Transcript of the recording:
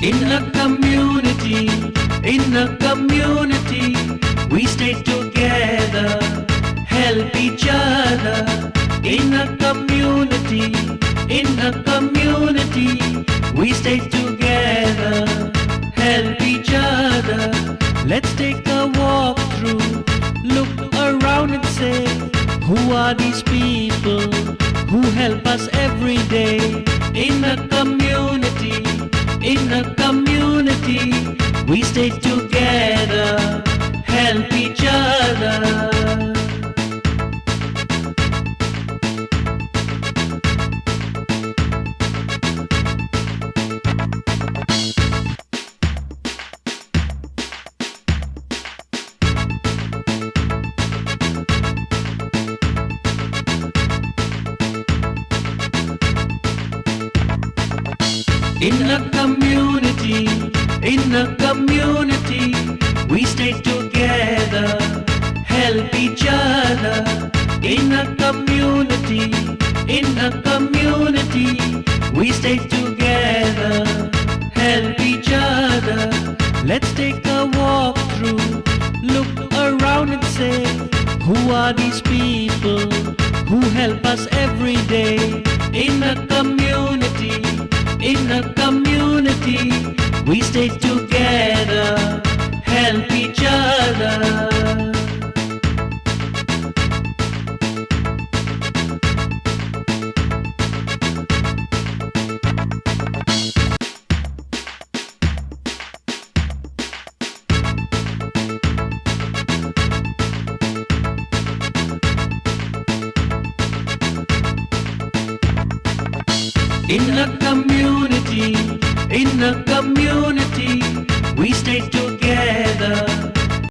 In a community, we stay together, help each other. In a community, we stay together, help each other. Let's take a walk through, look around and say, who are these people who help us every day? In a community, we stay together, help each other. In a community, we stay together, help each other. In a community, we stay together, help each other. Let's take a walk through, look around and say, who are these people who help us every day? In a community, we stay together, help each other. In a community, we stay together.